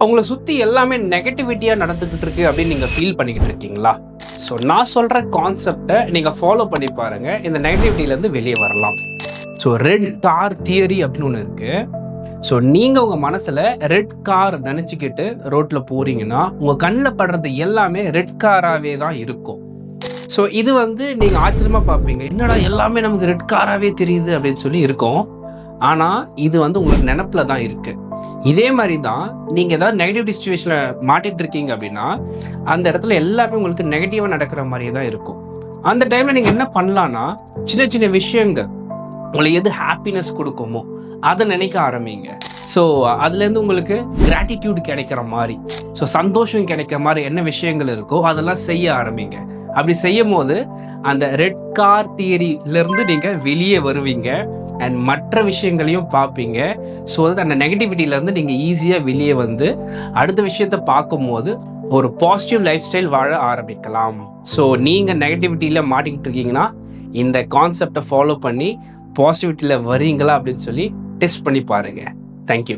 உங்களை சுற்றி எல்லாமே நெகட்டிவிட்டியாக நடந்துக்கிட்டு இருக்கு அப்படின்னு நீங்கள் ஃபீல் பண்ணிக்கிட்டு இருக்கீங்களா? ஸோ நான் சொல்கிற கான்செப்டை நீங்கள் ஃபாலோ பண்ணி பாருங்கள், இந்த நெகட்டிவிட்டியிலேருந்து வெளியே வரலாம். ஸோ ரெட் கார் தியரி அப்படின்னு ஒன்று இருக்குது. ஸோ நீங்கள் உங்கள் மனசில் ரெட் கார் நினச்சிக்கிட்டு ரோட்டில் போகிறீங்கன்னா உங்கள் கண்ணில் படுறது எல்லாமே ரெட் காராகவே தான் இருக்கும். ஸோ இது நீங்கள் ஆச்சரியமாக பார்ப்பீங்க, என்னடா எல்லாமே நமக்கு ரெட் காராகவே தெரியுது அப்படின்னு சொல்லி இருக்கும். ஆனால் இது உங்களுக்கு நினப்பில் தான் இருக்குது. இதே மாதிரி தான் நீங்கள் ஏதாவது நெகட்டிவ் சிச்சுவேஷனில் மாட்டிகிட்டு இருக்கீங்க அப்படின்னா அந்த இடத்துல எல்லாமே உங்களுக்கு நெகட்டிவாக நடக்கிற மாதிரியே தான் இருக்கும். அந்த டைமில் நீங்கள் என்ன பண்ணலான்னா, சின்ன சின்ன விஷயங்கள் உங்களுக்கு எது ஹாப்பினஸ் கொடுக்குமோ அதை நினைக்க ஆரம்பிங்க. ஸோ அதுலேருந்து உங்களுக்கு கிராட்டிடியூட் கிடைக்கிற மாதிரி, ஸோ சந்தோஷம் கிடைக்கிற மாதிரி என்ன விஷயங்கள் இருக்கோ அதெல்லாம் செய்ய ஆரம்பிங்க. அப்படி செய்யும் போது அந்த ரெட் கார் தியரியிலேருந்து நீங்கள் வெளியே வருவீங்க அண்ட் மற்ற விஷயங்களையும் பார்ப்பீங்க. ஸோ அந்த நெகட்டிவிட்டியிலேருந்து நீங்கள் ஈஸியாக வெளியே அடுத்த விஷயத்தை பார்க்கும்போது ஒரு பாசிட்டிவ் லைஃப் ஸ்டைல் வாழ ஆரம்பிக்கலாம். ஸோ நீங்கள் நெகட்டிவிட்டியில் மாட்டிக்கிட்டு இருக்கீங்கன்னா இந்த கான்செப்டை ஃபாலோ பண்ணி பாசிட்டிவிட்டியில் வரீங்களா அப்படின்னு சொல்லி டெஸ்ட் பண்ணி பாருங்கள். தேங்க்யூ.